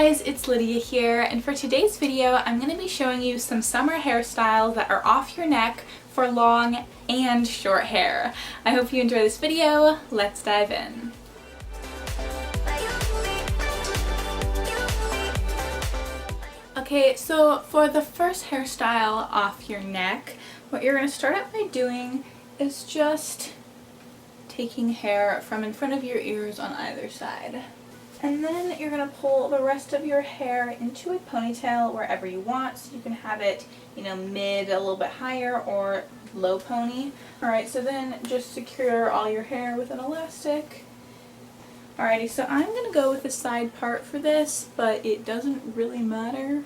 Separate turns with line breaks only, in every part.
guys, it's Lydia here, and for today's video I'm going to be showing you some summer hairstyles that are off your neck for long and short hair. I hope you enjoy this video. Let's dive in. Okay, so for the first hairstyle off your neck, what you're going to start out by doing is just taking hair from in front of your ears on either side. And then you're going to pull the rest of your hair into a ponytail wherever you want. So you can have it, mid, a little bit higher, or low pony. Alright, so then just secure all your hair with an elastic. Alrighty, so I'm going to go with the side part for this, but it doesn't really matter.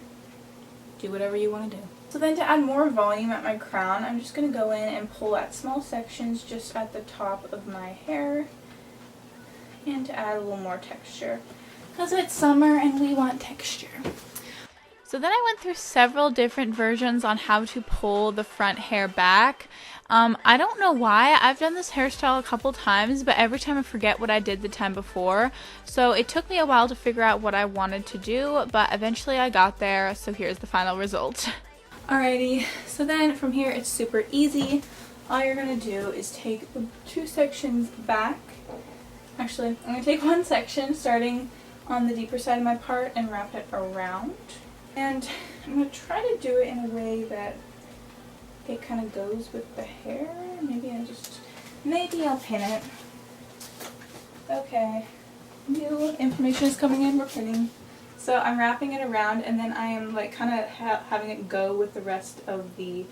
Do whatever you want to do. So then to add more volume at my crown, I'm just going to go in and pull at small sections just at the top of my hair. And to add a little more texture, because it's summer and we want texture. So then I went through several different versions on how to pull the front hair back. I don't know why. I've done this hairstyle a couple times, but every time I forget what I did the time before. So it took me a while to figure out what I wanted to do, but eventually I got there, so here's the final result. Alrighty, so then from here it's super easy. All you're going to do is take the two sections back. Actually, I'm going to take one section starting on the deeper side of my part and wrap it around. And I'm going to try to do it in a way that it kind of goes with the hair. Maybe I'll pin it. Okay, new information is coming in, we're pinning. So I'm wrapping it around, and then I am kind of having it go with the rest of the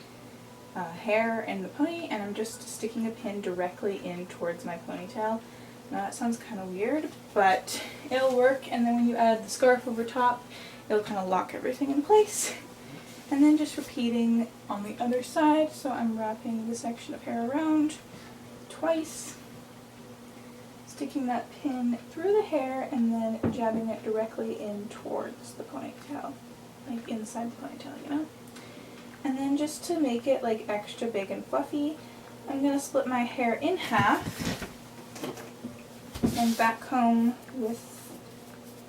hair and the pony, and I'm just sticking a pin directly in towards my ponytail. Now that sounds kind of weird, but it'll work, and then when you add the scarf over top, it'll kind of lock everything in place. And then just repeating on the other side, so I'm wrapping the section of hair around twice, sticking that pin through the hair, and then jabbing it directly in towards the ponytail, like inside the ponytail, And then just to make it extra big and fluffy, I'm going to split my hair in half and back comb with,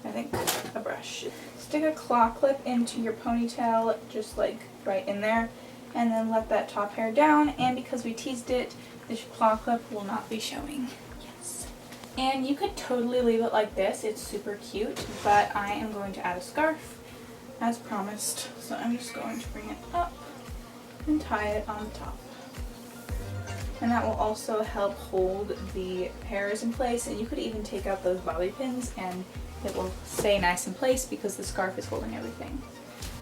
I think, a brush. Stick a claw clip into your ponytail, just right in there, and then let that top hair down, and because we teased it, this claw clip will not be showing. Yes. And you could totally leave it like this, it's super cute, but I am going to add a scarf, as promised, so I'm just going to bring it up and tie it on top. And that will also help hold the hairs in place, and you could even take out those bobby pins and it will stay nice in place because the scarf is holding everything.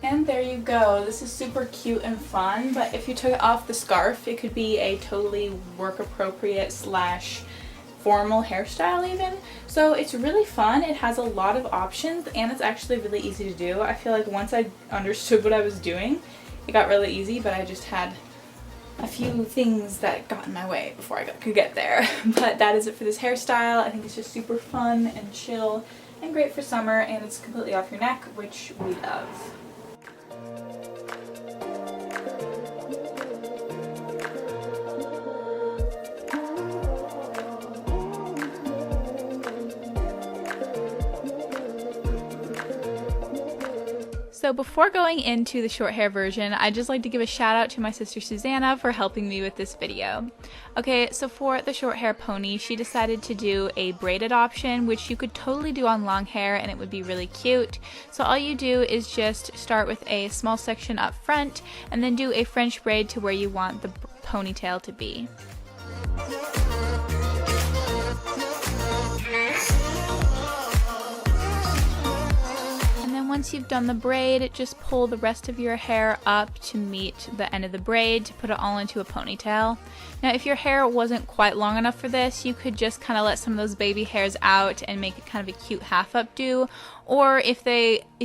And there you go. This is super cute and fun, but if you took off the scarf, it could be a totally work appropriate / formal hairstyle even. So it's really fun. It has a lot of options, and it's actually really easy to do. I feel like once I understood what I was doing, it got really easy, but I just had a few things that got in my way before I could get there. But that is it for this hairstyle. I think it's just super fun and chill and great for summer, and it's completely off your neck, which we love. So before going into the short hair version, I'd just like to give a shout out to my sister Susanna for helping me with this video. Okay, so for the short hair pony, she decided to do a braided option, which you could totally do on long hair and it would be really cute. So all you do is just start with a small section up front and then do a French braid to where you want the ponytail to be. Once you've done the braid, just pull the rest of your hair up to meet the end of the braid to put it all into a ponytail. Now if your hair wasn't quite long enough for this, you could just kind of let some of those baby hairs out and make it kind of a cute half updo. Or if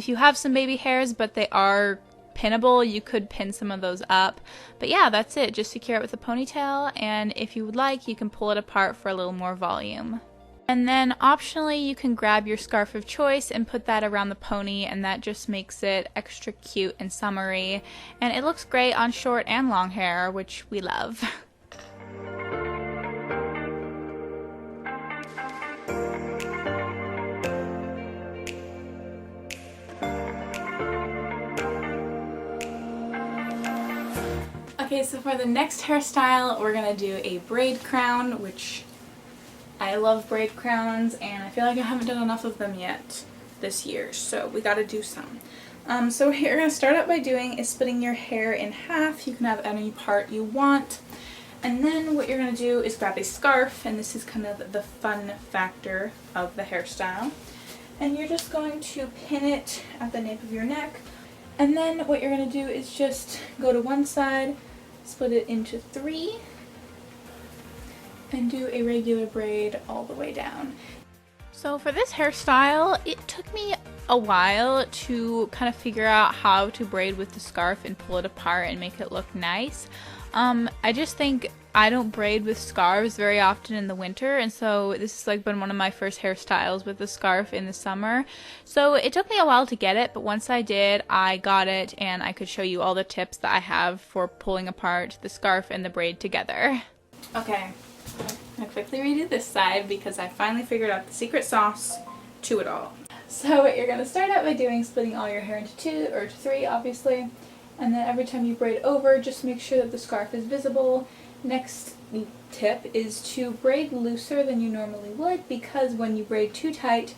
you have some baby hairs but they are pinnable, you could pin some of those up. But yeah, that's it. Just secure it with a ponytail, and if you would like, you can pull it apart for a little more volume. And then optionally you can grab your scarf of choice and put that around the pony, and that just makes it extra cute and summery. And it looks great on short and long hair, which we love. Okay, so for the next hairstyle, we're gonna do a braid crown, which I love braid crowns, and I feel like I haven't done enough of them yet this year, so we gotta do some. So what you're gonna start out by doing is splitting your hair in half. You can have any part you want. And then what you're gonna do is grab a scarf, and this is kind of the fun factor of the hairstyle. And you're just going to pin it at the nape of your neck. And then what you're gonna do is just go to one side, split it into 3, and do a regular braid all the way down. So for this hairstyle, it took me a while to kind of figure out how to braid with the scarf and pull it apart and make it look nice. I just think I don't braid with scarves very often in the winter, and so this has like been one of my first hairstyles with the scarf in the summer. So it took me a while to get it, but once I did, I got it, and I could show you all the tips that I have for pulling apart the scarf and the braid together. Okay, I'm gonna quickly redo this side because I finally figured out the secret sauce to it all. So what you're gonna start out by doing is splitting all your hair into 2 or 3, obviously. And then every time you braid over, just make sure that the scarf is visible. Next tip is to braid looser than you normally would, because when you braid too tight,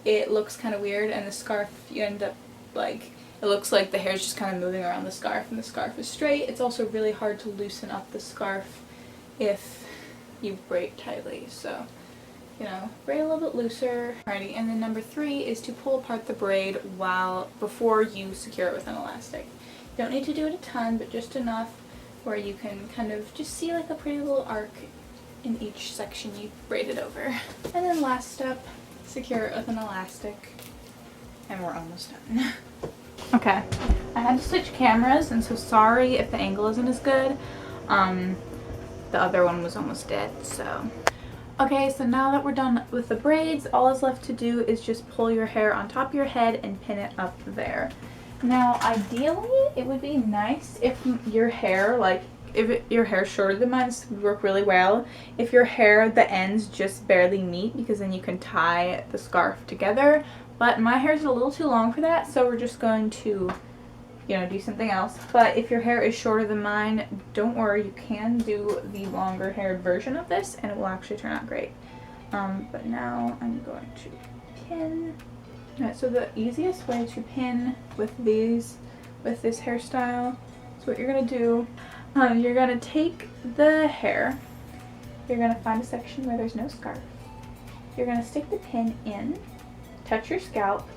it looks kind of weird, and the scarf, you end up like, it looks like the hair's just kind of moving around the scarf and the scarf is straight. It's also really hard to loosen up the scarf if you braid tightly, so you know, braid a little bit looser. Alrighty, and then number 3 is to pull apart the braid before you secure it with an elastic. You don't need to do it a ton, but just enough where you can kind of just see like a pretty little arc in each section you braided over. And then last step, secure it with an elastic, and we're almost done. Okay, I had to switch cameras, and so sorry if the angle isn't as good. The other one was almost dead, so. Okay, so now that we're done with the braids, all is left to do is just pull your hair on top of your head and pin it up there. Now, ideally, it would be nice if your hair, your hair's shorter than mine, this would work really well. If your hair, the ends just barely meet, because then you can tie the scarf together. But my hair's a little too long for that, so we're just going to, you know, do something else. But if your hair is shorter than mine, don't worry, you can do the longer haired version of this, and it will actually turn out great. But now I'm going to pin. Alright, so the easiest way to pin with this hairstyle is what you're going to do. You're going to take the hair, you're going to find a section where there's no scarf. You're going to stick the pin in, touch your scalp,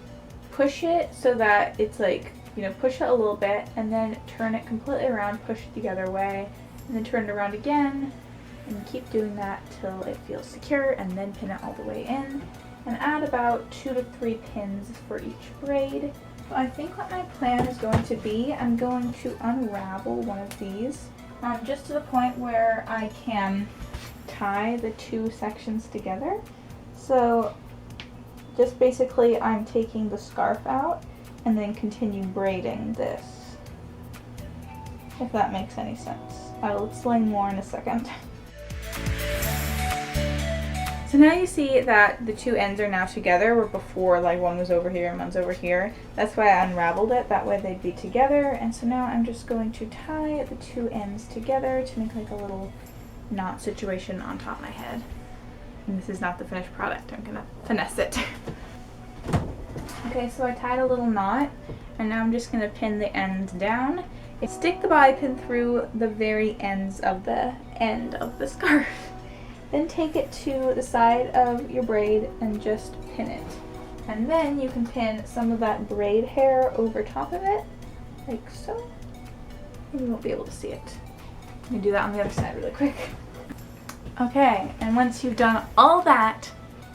push it so that it's like, you know, push it a little bit, and then turn it completely around, push it the other way, and then turn it around again, and keep doing that till it feels secure, and then pin it all the way in. And add about 2 to 3 pins for each braid. So I think what my plan is going to be, I'm going to unravel one of these, just to the point where I can tie the 2 sections together. So just basically I'm taking the scarf out and then continue braiding this, if that makes any sense. I will explain more in a second. So now you see that the 2 ends are now together, where before like one was over here and one's over here. That's why I unraveled it, that way they'd be together. And so now I'm just going to tie the 2 ends together to make like a little knot situation on top of my head. And this is not the finished product, I'm gonna finesse it. Okay, so I tied a little knot, and now I'm just gonna pin the ends down. Stick the bobby pin through the very ends of the end of the scarf. Then take it to the side of your braid and just pin it. And then you can pin some of that braid hair over top of it, like so. And you won't be able to see it. Let me do that on the other side really quick. Okay, and once you've done all that,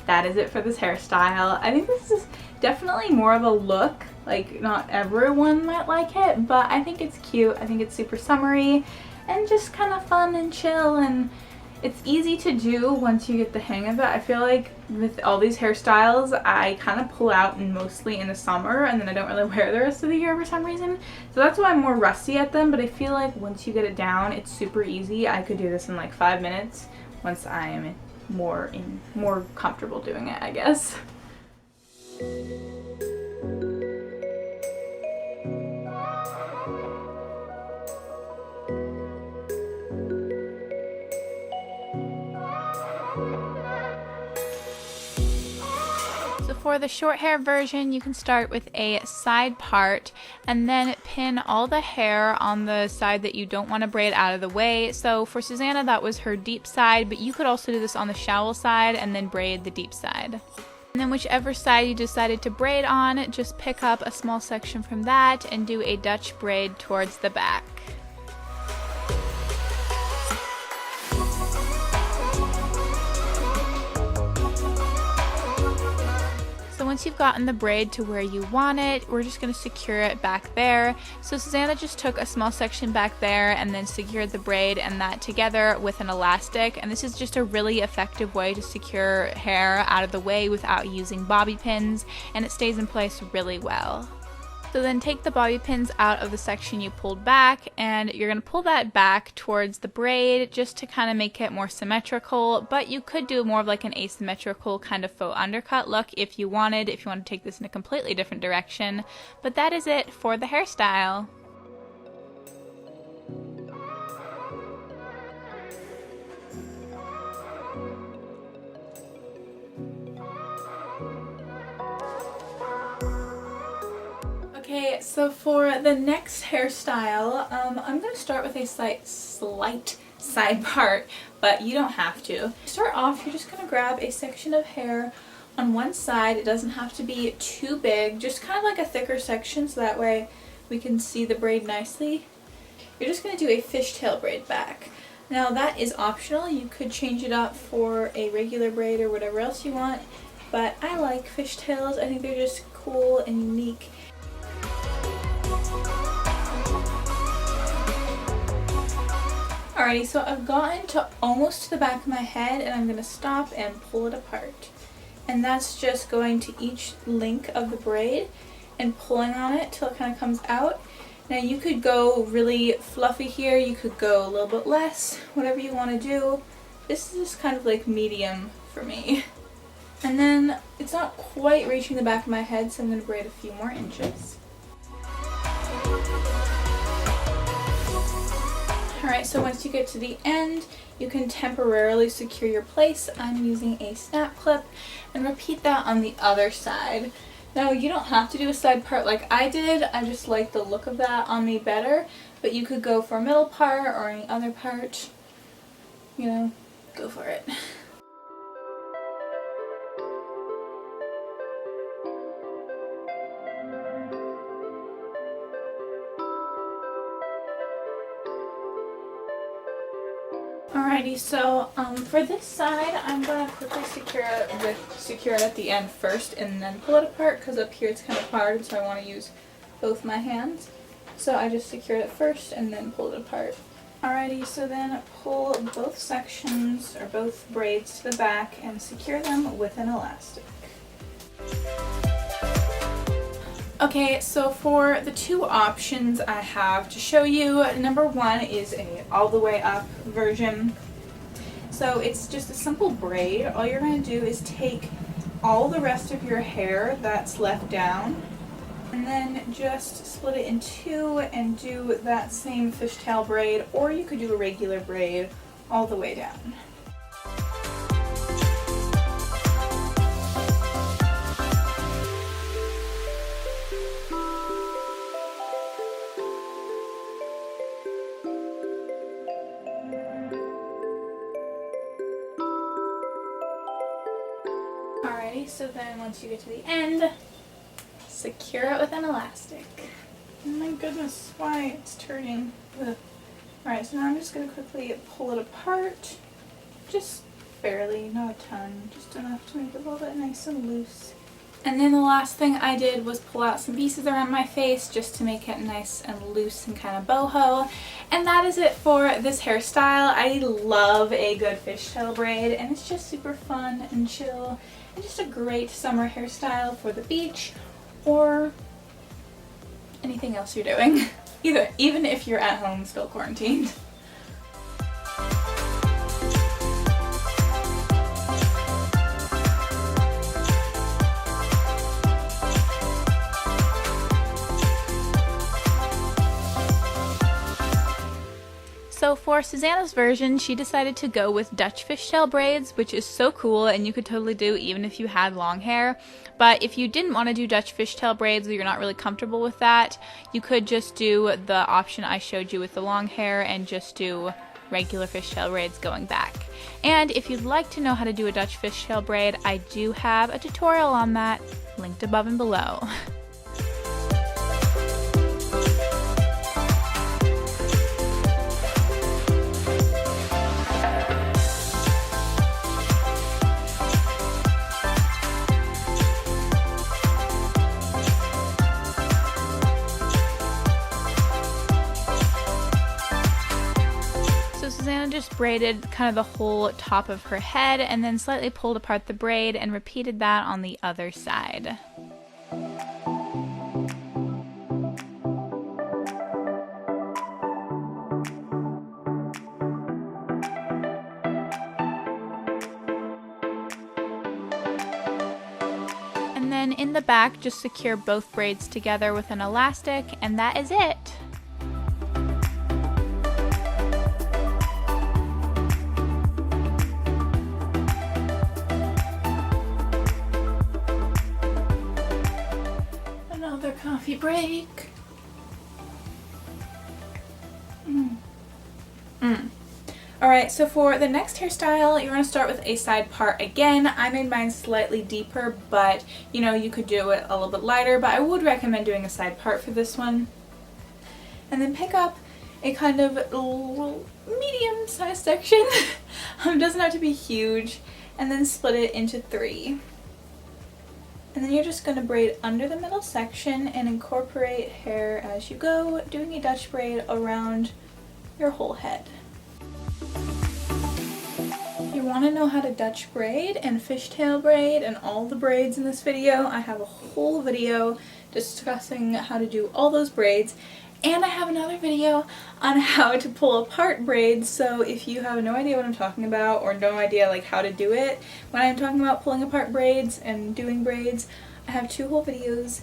that is it for this hairstyle. I think this is definitely more of a look. Like, not everyone might like it, but I think it's cute. I think it's super summery and just kind of fun and chill, and it's easy to do once you get the hang of it. I feel like with all these hairstyles, I kind of pull out mostly in the summer, and then I don't really wear the rest of the year for some reason. So that's why I'm more rusty at them, but I feel like once you get it down, it's super easy. I could do this in like 5 minutes once I am more comfortable doing it, I guess.
for the short hair version, you can start with a side part and then pin all the hair on the side that you don't want to braid out of the way. So for Susanna, that was her deep side, but you could also do this on the shower side and then braid the deep side. And then whichever side you decided to braid on, just pick up a small section from that and do a Dutch braid towards the back. So once you've gotten the braid to where you want it, we're just going to secure it back there. So Susanna just took a small section back there and then secured the braid and that together with an elastic. And this is just a really effective way to secure hair out of the way without using bobby pins, and it stays in place really well. So then take the bobby pins out of the section you pulled back, and you're going to pull that back towards the braid just to kind of make it more symmetrical, but you could do more of like an asymmetrical kind of faux undercut look if you want to take this in a completely different direction. But that is it for the hairstyle.
Okay, so for the next hairstyle, I'm going to start with a slight side part, but you don't have to. To start off, you're just going to grab a section of hair on one side. It doesn't have to be too big, just kind of like a thicker section so that way we can see the braid nicely. You're just going to do a fishtail braid back. Now that is optional. You could change it up for a regular braid or whatever else you want, but I like fishtails. I think they're just cool and unique. Alrighty, so I've gotten to almost to the back of my head and I'm going to stop and pull it apart. And that's just going to each link of the braid and pulling on it till it kind of comes out. Now you could go really fluffy here, you could go a little bit less, whatever you want to do. This is just kind of like medium for me. And then it's not quite reaching the back of my head, so I'm going to braid a few more inches. Alright, so once you get to the end, you can temporarily secure your place. I'm using a snap clip, and repeat that on the other side. Now, you don't have to do a side part like I did. I just like the look of that on me better, but you could go for a middle part or any other part. You know, go for it. Alrighty, so for this side, I'm going to quickly secure it at the end first and then pull it apart, because up here it's kind of hard, so I want to use both my hands. So I just secured it first and then pulled it apart. Alrighty, so then pull both sections or both braids to the back and secure them with an elastic. Okay, so for the two options I have to show you, number one is a all the way up version. So it's just a simple braid. All you're going to do is take all the rest of your hair that's left down and then just split it in two and do that same fishtail braid, or you could do a regular braid all the way down. Alrighty, so then once you get to the end, secure it with an elastic. Oh my goodness, why? It's turning. Alright, so now I'm just going to quickly pull it apart. Just barely, not a ton, just enough to make it a little bit nice and loose. And then the last thing I did was pull out some pieces around my face just to make it nice and loose and kind of boho. And that is it for this hairstyle. I love a good fishtail braid, and it's just super fun and chill and just a great summer hairstyle for the beach or anything else you're doing. Even if you're at home still quarantined.
So So for Susanna's version, she decided to go with Dutch fishtail braids, which is so cool and you could totally do even if you had long hair. But if you didn't want to do Dutch fishtail braids or you're not really comfortable with that, you could just do the option I showed you with the long hair and just do regular fishtail braids going back. And if you'd like to know how to do a Dutch fishtail braid, I do have a tutorial on that, linked above and below. Susanna just braided kind of the whole top of her head and then slightly pulled apart the braid and repeated that on the other side. And then in the back, just secure both braids together with an elastic, and that is it. Another coffee break.
Alright, so for the next hairstyle, you're going to start with a side part again. I made mine slightly deeper, but you know, you could do it a little bit lighter, but I would recommend doing a side part for this one. And then pick up a kind of medium-sized section. It doesn't have to be huge. And then split it into 3. And then you're just going to braid under the middle section and incorporate hair as you go, doing a Dutch braid around your whole head. If you want to know how to Dutch braid and fishtail braid and all the braids in this video, I have a whole video discussing how to do all those braids. And I have another video on how to pull apart braids, so if you have no idea what I'm talking about or no idea like how to do it, when I'm talking about pulling apart braids and doing braids, I have 2 whole videos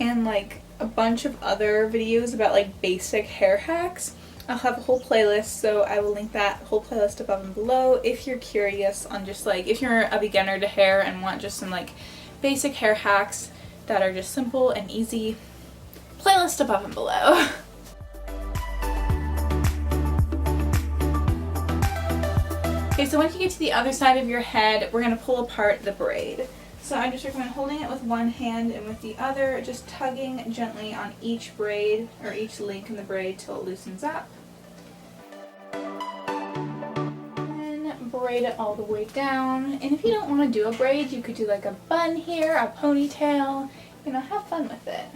and like a bunch of other videos about like basic hair hacks. I'll have a whole playlist, so I will link that whole playlist above and below if you're curious on just like, if you're a beginner to hair and want just some like basic hair hacks that are just simple and easy. Playlist above and below. Okay, so once you get to the other side of your head, we're going to pull apart the braid. So I just recommend holding it with one hand and with the other, just tugging gently on each braid or each link in the braid till it loosens up. And braid it all the way down. And if you don't want to do a braid, you could do like a bun here, a ponytail, you know, have fun with it.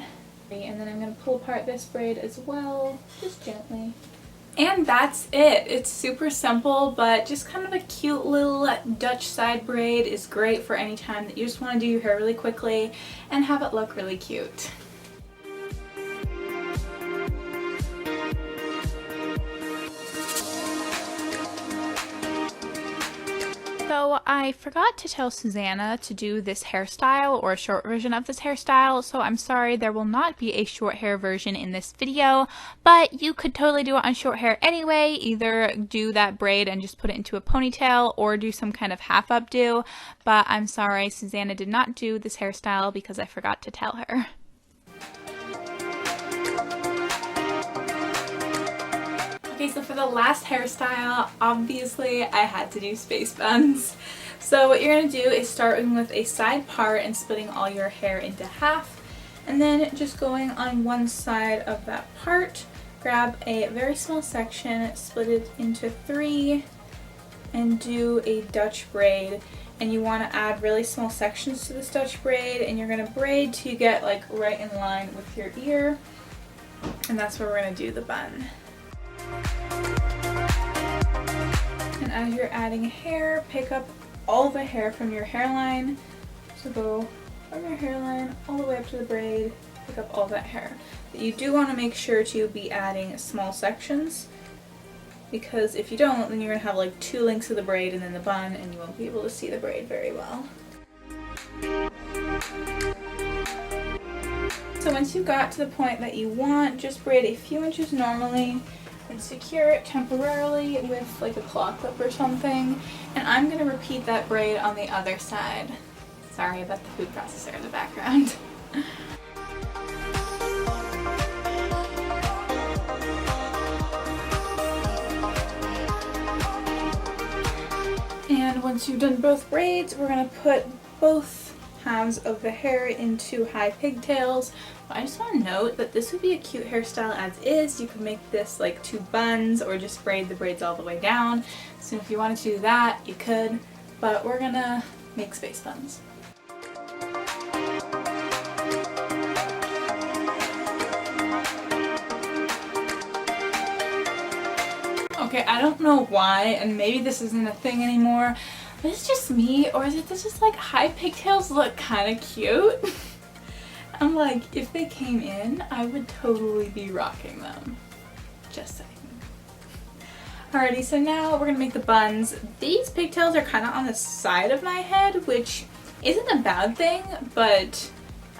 And then I'm going to pull apart this braid as well, just gently. And that's it. It's super simple, but just kind of a cute little Dutch side braid is great for any time that you just want to do your hair really quickly and have it look really cute.
So I forgot to tell Susanna to do this hairstyle or a short version of this hairstyle, so I'm sorry there will not be a short hair version in this video, but you could totally do it on short hair anyway. Either do that braid and just put it into a ponytail or do some kind of half updo, but I'm sorry Susanna did not do this hairstyle because I forgot to tell her.
Okay, so for the last hairstyle, obviously I had to do space buns. So what you're going to do is starting with a side part and splitting all your hair into half, and then just going on one side of that part, grab a very small section, split it into 3, and do a Dutch braid. And you want to add really small sections to this Dutch braid, and you're going to braid till you get like right in line with your ear, and that's where we're going to do the bun. And as you're adding hair, pick up all the hair from your hairline. So go from your hairline all the way up to the braid, pick up all that hair. But you do want to make sure to be adding small sections, because if you don't, then you're going to have like 2 links of the braid and then the bun, and you won't be able to see the braid very well. So once you got to the point that you want, just braid a few inches normally, and secure it temporarily with like a claw clip or something. And I'm going to repeat that braid on the other side. Sorry about the food processor in the background. And once you've done both braids, we're going to put both halves of the hair into high pigtails. I just want to note that this would be a cute hairstyle as is. You could make this like 2 buns or just braid the braids all the way down. So if you wanted to do that, you could, but we're going to make space buns. Okay, I don't know why, and maybe this isn't a thing anymore, but it's just me, or is it this just like high pigtails look kind of cute? I'm like, if they came in, I would totally be rocking them. Just saying. Alrighty, so now we're gonna make the buns. These pigtails are kind of on the side of my head, which isn't a bad thing, but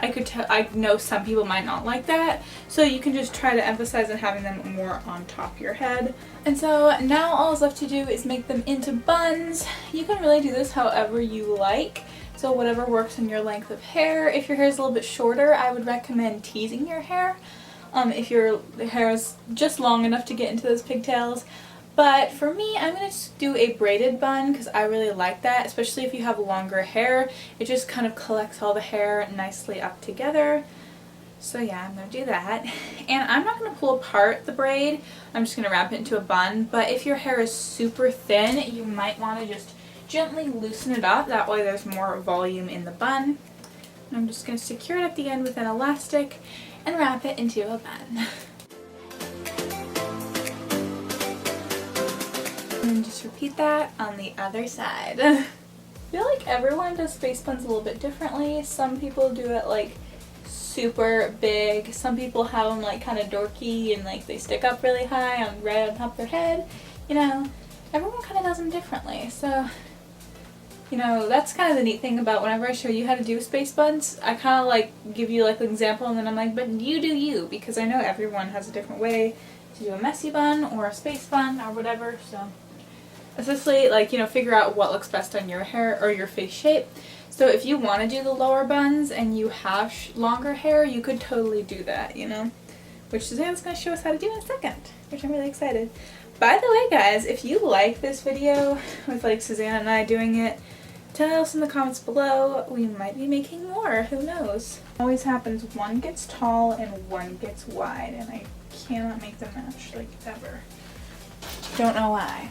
I know some people might not like that, so you can just try to emphasize on having them more on top of your head. And so now all is left to do is make them into buns. You can really do this however you like, so whatever works in your length of hair. If your hair is a little bit shorter, I would recommend teasing your hair if your hair is just long enough to get into those pigtails. But for me, I'm going to do a braided bun because I really like that, especially if you have longer hair. It just kind of collects all the hair nicely up together. So yeah, I'm going to do that. And I'm not going to pull apart the braid. I'm just going to wrap it into a bun. But if your hair is super thin, you might want to just gently loosen it up. That way there's more volume in the bun. And I'm just going to secure it at the end with an elastic and wrap it into a bun. And then just repeat that on the other side. I feel like everyone does space buns a little bit differently. Some people do it like super big. Some people have them like kind of dorky and like they stick up really high right on top of their head. You know, everyone kind of does them differently. So, you know, that's kind of the neat thing about whenever I show you how to do space buns, I kind of like give you like an example and then I'm like, but you do you, because I know everyone has a different way to do a messy bun or a space bun or whatever. So essentially, like, you know, figure out what looks best on your hair or your face shape. So if you want to do the lower buns and you have longer hair, you could totally do that, you know, which Suzanne's going to show us how to do in a second, which I'm really excited. By the way, guys, if you like this video with like Suzanne and I doing it, tell us in the comments below. We might be making more, who knows. Always happens, one gets tall and one gets wide, and I cannot make them match, like, ever. Don't know why.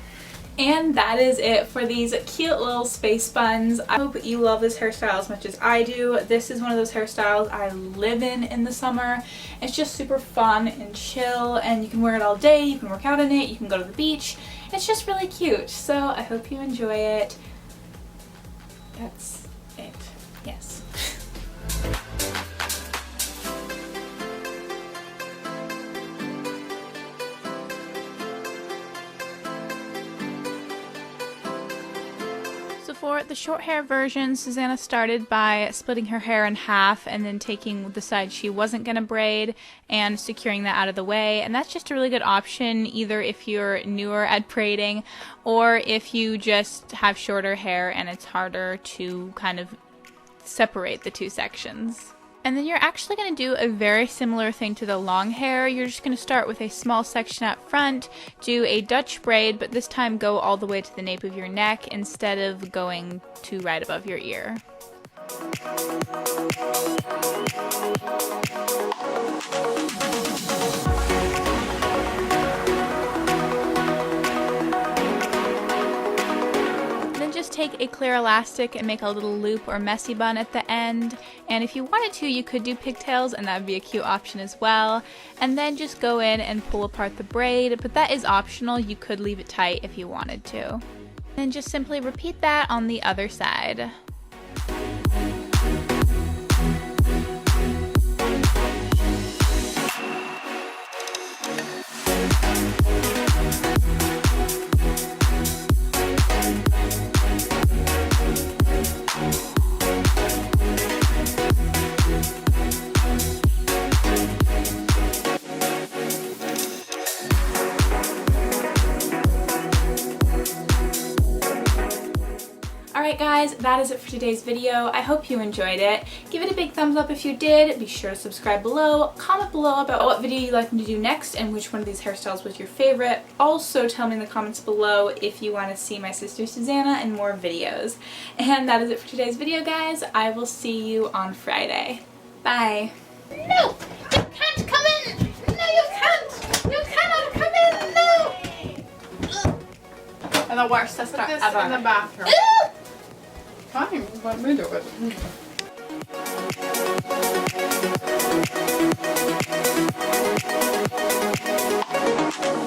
And that is it for these cute little space buns. I hope you love this hairstyle as much as I do. This is one of those hairstyles I live in the summer. It's just super fun and chill, and you can wear it all day, you can work out in it, you can go to the beach. It's just really cute. So I hope you enjoy it. That's it. Yes.
For the short hair version, Susanna started by splitting her hair in half and then taking the side she wasn't going to braid and securing that out of the way. And that's just a really good option, either if you're newer at braiding or if you just have shorter hair and it's harder to kind of separate the two sections. And then you're actually going to do a very similar thing to the long hair. You're just going to start with a small section up front, do a Dutch braid, but this time go all the way to the nape of your neck instead of going to right above your ear. Just take a clear elastic and make a little loop or messy bun at the end, and if you wanted to, you could do pigtails and that would be a cute option as well, and then just go in and pull apart the braid, but that is optional. You could leave it tight if you wanted to. And just simply repeat that on the other side.
Alright guys, that is it for today's video. I hope you enjoyed it. Give it a big thumbs up if you did. Be sure to subscribe below. Comment below about what video you'd like me to do next and which one of these hairstyles was your favorite. Also tell me in the comments below if you want to see my sister Susanna in more videos. And that is it for today's video guys. I will see you on Friday. Bye!
No! You can't come in! No, you can't! You cannot come in! No!
I'm the worst sister
Put this
ever.
in the bathroom. Fine, let me do it.